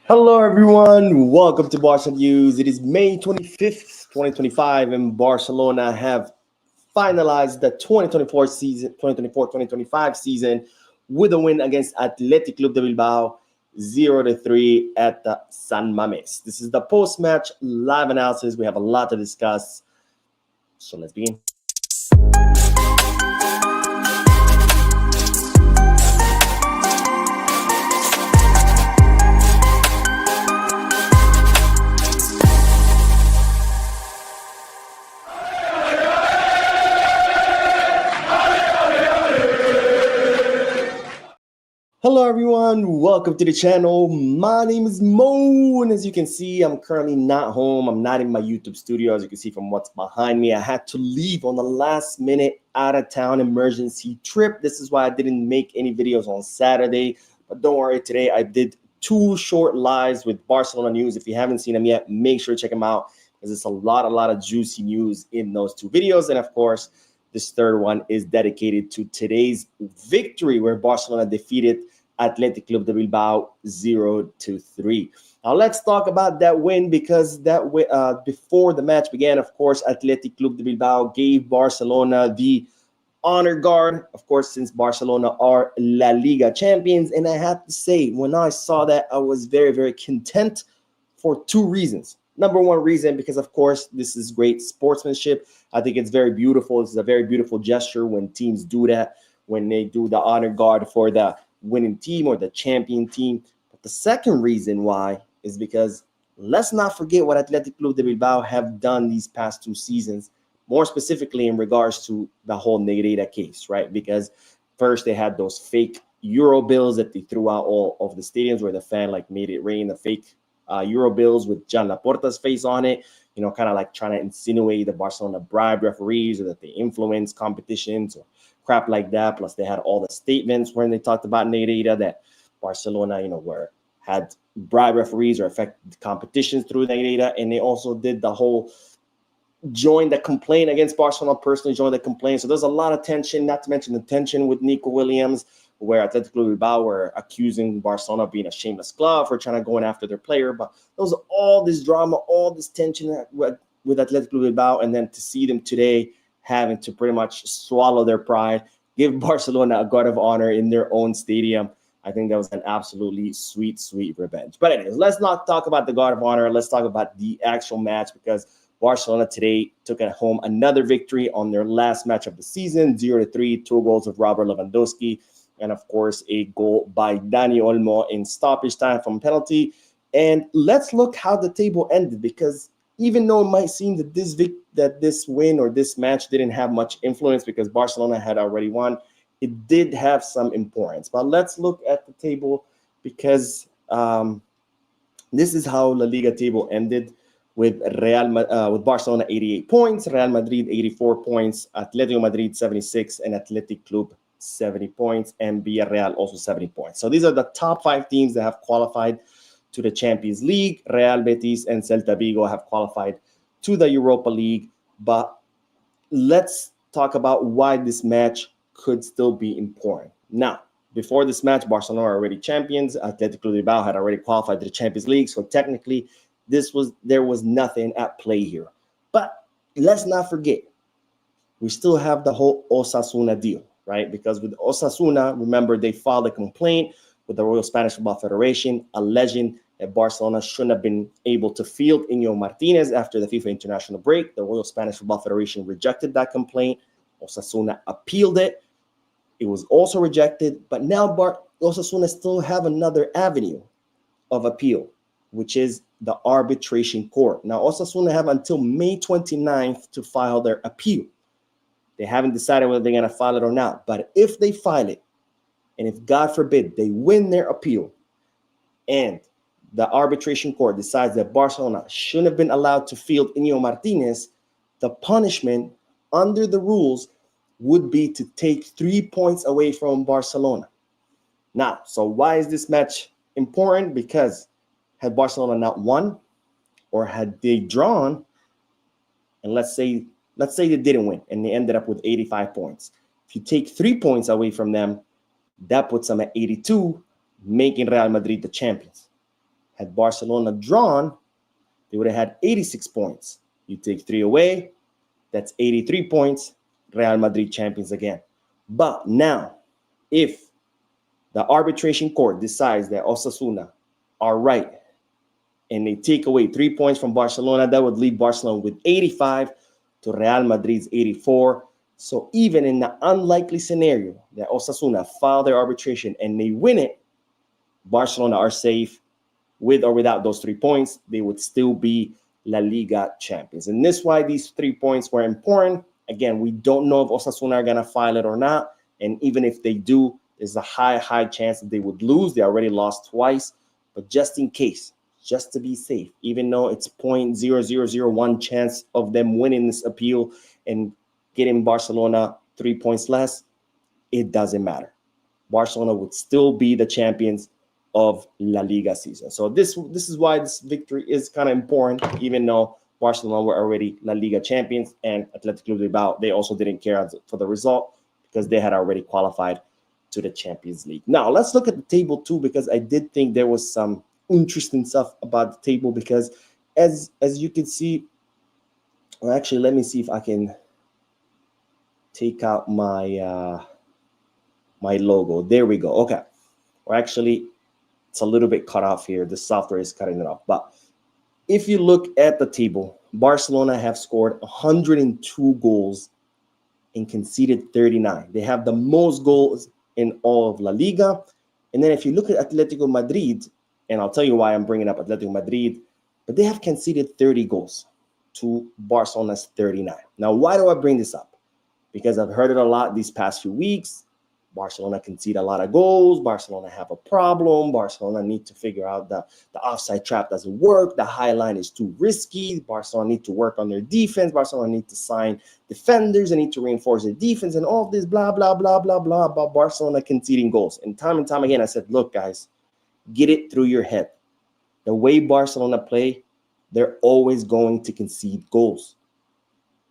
Hello, everyone. Welcome to Barca News. It is May 25th, 2025, and Barcelona have finalized the 2024 season, 2024-2025 season with a win against Athletic Club de Bilbao, 0-3 at the San Mames. This is the post-match live analysis. We have a lot to discuss, so let's begin. Hello, everyone. Welcome to the channel. My name is Mo, and as you can see, I'm currently not home. I'm not in my YouTube studio. As you can see from what's behind me, I had to leave on the last minute out of town emergency trip. This is why I didn't make any videos on Saturday. But don't worry, today I did two short lives with Barcelona news. If you haven't seen them yet, make sure to check them out because it's a lot of juicy news in those two videos. And of course, this third one is dedicated to today's victory where Barcelona defeated Athletic Club de Bilbao 0-3. Now let's talk about that win because before the match began, of course, Athletic Club de Bilbao gave Barcelona the honor guard, of course, since Barcelona are La Liga champions. And I have to say, when I saw that, I was very content for two reasons. Number one reason, because of course, this is great sportsmanship. I think it's very beautiful. It's a very beautiful gesture when teams do that, when they do the honor guard for the winning team or the champion team. But the second reason why is because let's not forget what Athletic Club de Bilbao have done these past two seasons, more specifically in regards to the whole Negreira case, right? Because first they had those fake Euro bills that they threw out all of the stadiums where the fan made it rain, the fake Euro bills with Jan Laporta's face on it, kind of like trying to insinuate that Barcelona bribed referees or that they influence competitions or crap like that. Plus, they had all the statements when they talked about Negreira that Barcelona, had bribe referees or affected competitions through Negreira. And they also did the whole join the complaint against Barcelona, personally joined the complaint. So there's a lot of tension, not to mention the tension with Nico Williams, where Athletic Club Bilbao were accusing Barcelona of being a shameless club for trying to go after their player. But there was all this drama, all this tension with Athletic Club Bilbao, and then to see them today having to pretty much swallow their pride, give Barcelona a guard of honor in their own stadium. I think that was an absolutely sweet revenge. But anyways, let's not talk about the guard of honor. Let's talk about the actual match because Barcelona today took at home another victory on their last match of the season, 0-3, 2 goals of Robert Lewandowski, and of course a goal by Dani Olmo in stoppage time from penalty. And let's look how the table ended, because even though it might seem that this win or this match didn't have much influence because Barcelona had already won, it did have some importance. But let's look at the table because this is how La Liga table ended with Barcelona 88 points, Real Madrid 84 points, Atletico Madrid 76, and Athletic Club 70 points, and Villarreal also 70 points. So these are the top 5 teams that have qualified to the Champions League. Real Betis and Celta Vigo have qualified to the Europa League. But let's talk about why this match could still be important. Now, before this match, Barcelona are already champions. Athletic Club Bilbao had already qualified to the Champions League. So technically, there was nothing at play here. But let's not forget, we still have the whole Osasuna deal, right? Because with Osasuna, remember, they filed a complaint with the Royal Spanish Football Federation, alleging that Barcelona shouldn't have been able to field Íñigo Martínez after the FIFA international break. The Royal Spanish Football Federation rejected that complaint. Osasuna appealed it. It was also rejected. But now Osasuna still have another avenue of appeal, which is the arbitration court. Now, Osasuna have until May 29th to file their appeal. They haven't decided whether they're going to file it or not. But if they file it, and if, God forbid, they win their appeal, and the arbitration court decides that Barcelona shouldn't have been allowed to field Íñigo Martínez, the punishment under the rules would be to take 3 points away from Barcelona. Now, so why is this match important? Because had Barcelona not won, or had they drawn, and let's say they didn't win and they ended up with 85 points. If you take 3 points away from them, that puts them at 82, making Real Madrid the champions. Had Barcelona drawn, they would have had 86 points. You take 3 away, that's 83 points. Real Madrid champions again. But now, if the arbitration court decides that Osasuna are right and they take away 3 points from Barcelona, that would leave Barcelona with 85 to Real Madrid's 84. So even in the unlikely scenario that Osasuna file their arbitration and they win it, Barcelona are safe. With or without those 3 points, they would still be La Liga champions. And this is why these 3 points were important. Again, we don't know if Osasuna are going to file it or not. And even if they do, there's a high chance that they would lose. They already lost twice. But just in case, just to be safe, even though it's 0.0001 chance of them winning this appeal and getting Barcelona 3 points less, it doesn't matter. Barcelona would still be the champions of La Liga season. So this is why this victory is kind of important, even though Barcelona were already La Liga champions and Athletic Club Bilbao, they also didn't care for the result because they had already qualified to the Champions League. Now, let's look at the table too, because I did think there was some interesting stuff about the table because as you can see, well, actually, let me see if I can take out my my logo. There we go. Okay. Or actually, it's a little bit cut off here. The software is cutting it off. But if you look at the table, Barcelona have scored 102 goals and conceded 39. They have the most goals in all of La Liga. And then if you look at Atletico Madrid, and I'll tell you why I'm bringing up Atletico Madrid, but they have conceded 30 goals to Barcelona's 39. Now, why do I bring this up? Because I've heard it a lot these past few weeks. Barcelona concede a lot of goals. Barcelona have a problem. Barcelona need to figure out the offside trap doesn't work. The high line is too risky. Barcelona need to work on their defense. Barcelona need to sign defenders. They need to reinforce their defense and all of this blah, blah, blah, blah, blah about Barcelona conceding goals. And time again, I said, look, guys, get it through your head. The way Barcelona play, they're always going to concede goals.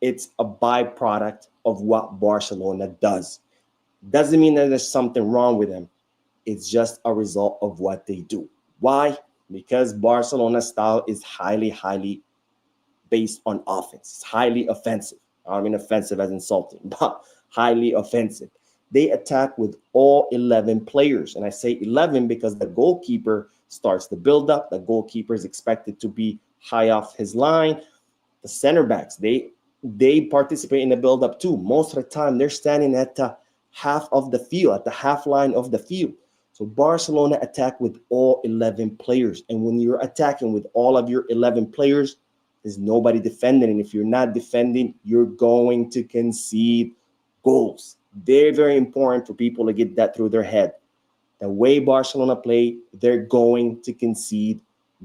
It's a byproduct of what Barcelona does. Doesn't mean that there's something wrong with them. It's just a result of what they do. Why? Because Barcelona's style is highly based on offense. It's highly offensive. I don't mean offensive as insulting, but highly offensive. They attack with all 11 players. And I say 11 because the goalkeeper starts the build-up. The goalkeeper is expected to be high off his line. The center backs, they participate in the build-up too. Most of the time, they're standing at the half of the field, at the half line of the field. So Barcelona attack with all 11 players. And when you're attacking with all of your 11 players, there's nobody defending. And if you're not defending, you're going to concede goals. Very important for people to get that through their head. The way Barcelona play, they're going to concede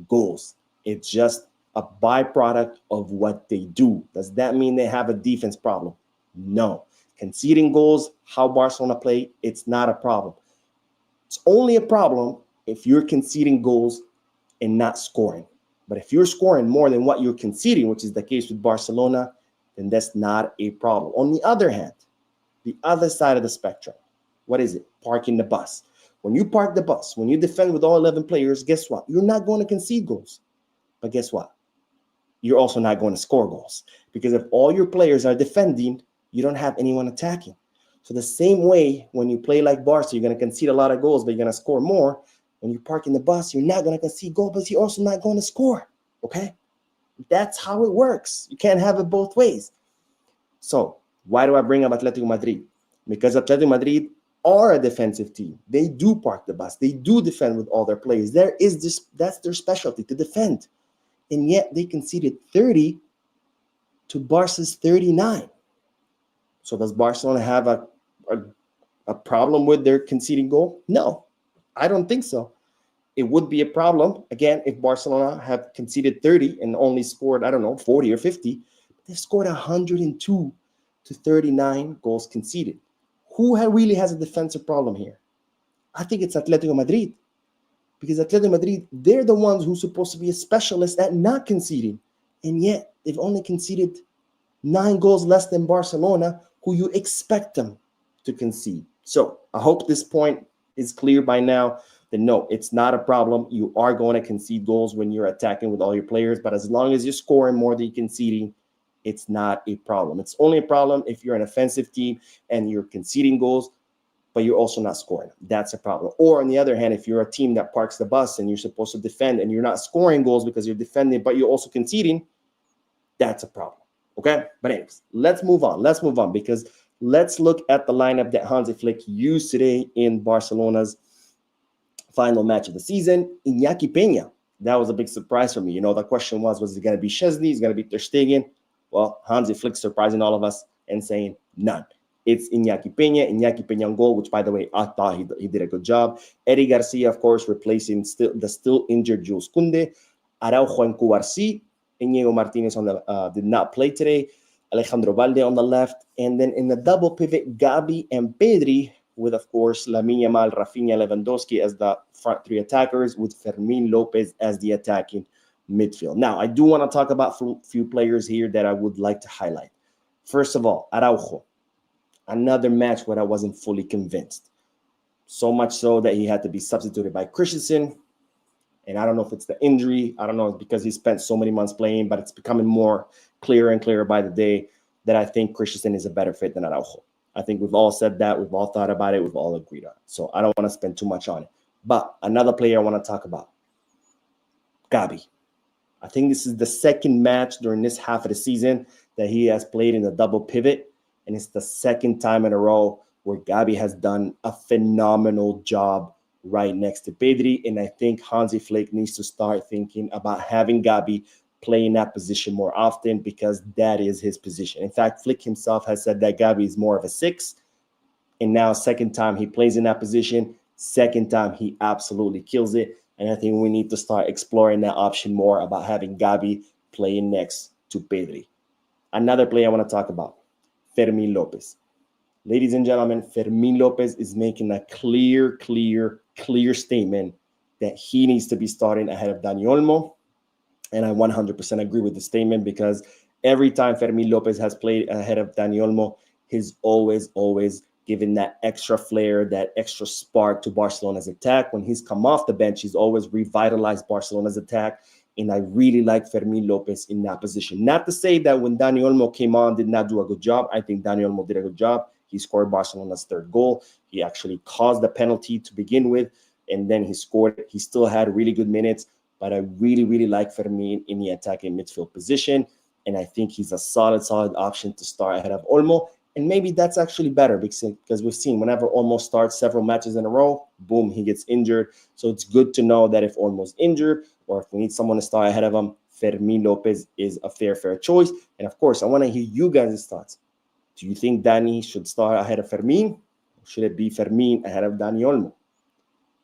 goals. It's just a byproduct of what they do. Does that mean they have a defense problem? No. Conceding goals, how Barcelona play, it's not a problem. It's only a problem if you're conceding goals and not scoring. But if you're scoring more than what you're conceding, which is the case with Barcelona, then that's not a problem. On the other hand, the other side of the spectrum, what is it? Parking the bus. When you park the bus, when you defend with all 11 players, guess what? You're not going to concede goals. But guess what? You're also not going to score goals. Because if all your players are defending, you don't have anyone attacking. So the same way, when you play like Barca, you're going to concede a lot of goals, but you're going to score more. When you park in the bus, you're not going to concede goals, but you're also not going to score. Okay? That's how it works. You can't have it both ways. So why do I bring up Atletico Madrid? Because Atletico Madrid are a defensive team. They do park the bus. They do defend with all their players. That's their specialty, to defend. And yet they conceded 30 to Barca's 39. So does Barcelona have a problem with their conceding goal? No, I don't think so. It would be a problem, again, if Barcelona have conceded 30 and only scored, 40 or 50. They've scored 102 to 39 goals conceded. Who really has a defensive problem here? I think it's Atletico Madrid. Because Atletico Madrid, they're the ones who's supposed to be a specialist at not conceding. And yet, they've only conceded 9 goals less than Barcelona, who you expect them to concede. So I hope this point is clear by now. then no, it's not a problem. You are going to concede goals when you're attacking with all your players, but as long as you're scoring more than you're conceding, it's not a problem. It's only a problem if you're an offensive team and you're conceding goals, but you're also not scoring. That's a problem. Or on the other hand, if you're a team that parks the bus and you're supposed to defend and you're not scoring goals because you're defending, but you're also conceding, that's a problem. Okay? But anyways, let's move on. Let's move on because let's look at the lineup that Hansi Flick used today in Barcelona's final match of the season. Iñaki Peña. That was a big surprise for me. You know, the question was it going to be Szczesny? Is going to be Ter Stegen? Well, Hansi Flick surprising all of us and saying none. It's Iñaki Peña on goal, which, by the way, I thought he did a good job. Eddie Garcia, of course, replacing the still injured Jules Koundé. Araujo and Cubarsí. Iñigo Martinez did not play today. Alejandro Valde on the left. And then in the double pivot, Gabi and Pedri, with, of course, Lamine Yamal, Rafinha, Lewandowski as the front three attackers, with Fermin Lopez as the attacking midfield. Now, I do want to talk about a few players here that I would like to highlight. First of all, Araujo. Another match where I wasn't fully convinced. So much so that he had to be substituted by Christensen. And I don't know if it's the injury. I don't know if it's because he spent so many months playing, but it's becoming more clearer and clearer by the day that I think Christensen is a better fit than Araujo. I think we've all said that. We've all thought about it. We've all agreed on it. So I don't want to spend too much on it. But another player I want to talk about, Gabi. I think this is the second match during this half of the season that he has played in the double pivot. And it's the second time in a row where Gabi has done a phenomenal job right next to Pedri. And I think Hansi Flick needs to start thinking about having Gabi play in that position more often because that is his position. In fact, Flick himself has said that Gabi is more of a 6. And now second time he plays in that position, second time he absolutely kills it. And I think we need to start exploring that option more about having Gabi playing next to Pedri. Another player I want to talk about, Fermin Lopez. Ladies and gentlemen, Fermin Lopez is making a clear statement that he needs to be starting ahead of Dani Olmo. And I 100% agree with the statement because every time Fermin Lopez has played ahead of Dani Olmo, he's always given that extra flair, that extra spark to Barcelona's attack. When he's come off the bench, he's always revitalized Barcelona's attack. And I really like Fermin Lopez in that position. Not to say that when Dani Olmo came on, did not do a good job. I think Dani Olmo did a good job. He scored Barcelona's third goal. He actually caused the penalty to begin with, and then he scored. He still had really good minutes, but I really like Fermin in the attacking midfield position. And I think he's a solid option to start ahead of Olmo. And maybe that's actually better because we've seen whenever Olmo starts several matches in a row, boom, he gets injured. So it's good to know that if Olmo's injured or if we need someone to start ahead of him, Fermin Lopez is a fair choice. And of course, I want to hear you guys' thoughts. Do you think Dani should start ahead of Fermin? Or should it be Fermin ahead of Dani Olmo?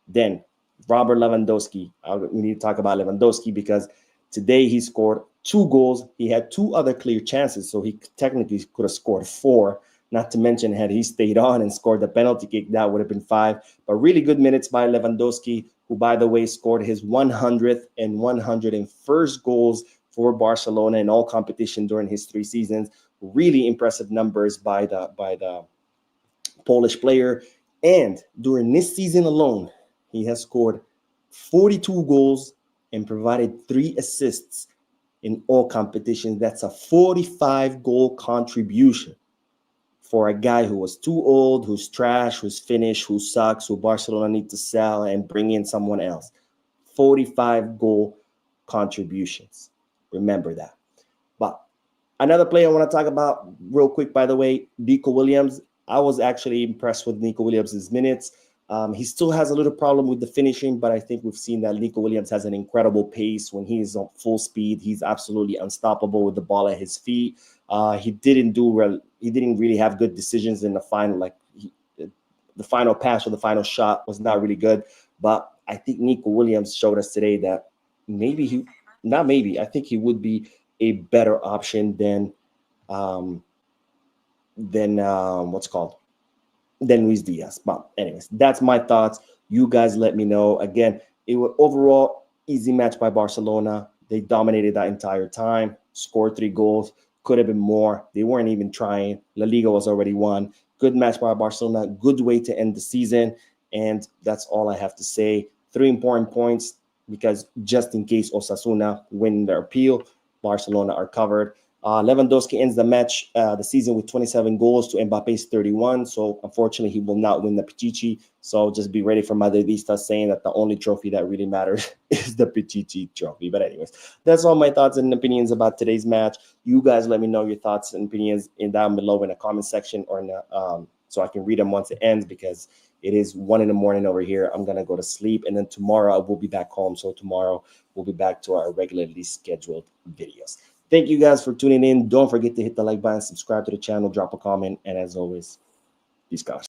Then Robert Lewandowski. We need to talk about Lewandowski because today he scored 2 goals. He had 2 other clear chances, so he technically could have scored 4. Not to mention, had he stayed on and scored the penalty kick, that would have been 5. But really good minutes by Lewandowski, who, by the way, scored his 100th and 101st goals for Barcelona in all competition during his 3 seasons. Really impressive numbers by the Polish player. And during this season alone, he has scored 42 goals and provided 3 assists in all competitions. That's a 45-goal contribution for a guy who was too old, who's trash, who's finished, who sucks, who Barcelona need to sell and bring in someone else. 45-goal contributions. Remember that. But another player I want to talk about real quick, by the way, Nico Williams. I was actually impressed with Nico Williams' minutes. He still has a little problem with the finishing, but I think we've seen that Nico Williams has an incredible pace. When he is on full speed, he's absolutely unstoppable with the ball at his feet. He didn't really have good decisions in the final. The final pass or the final shot was not really good. But I think Nico Williams showed us today that I think he would be a better option than Luis Diaz. But anyways, that's my thoughts. You guys let me know. Again, it was overall easy match by Barcelona. They dominated that entire time, scored 3 goals. Could have been more. They weren't even trying. La Liga was already won. Good match by Barcelona. Good way to end the season. And that's all I have to say. 3 important points because just in case Osasuna win their appeal, Barcelona are covered. Lewandowski ends the season with 27 goals to Mbappe's 31. So unfortunately, he will not win the Pichichi. So just be ready for Madridistas saying that the only trophy that really matters is the Pichichi trophy. But anyways, that's all my thoughts and opinions about today's match. You guys let me know your thoughts and opinions down below in the comment section or in the, so I can read them once it ends because it is 1 a.m. over here. I'm going to go to sleep. And then tomorrow I will be back home. So tomorrow we'll be back to our regularly scheduled videos. Thank you guys for tuning in. Don't forget to hit the like button, subscribe to the channel, drop a comment. And as always, peace, guys.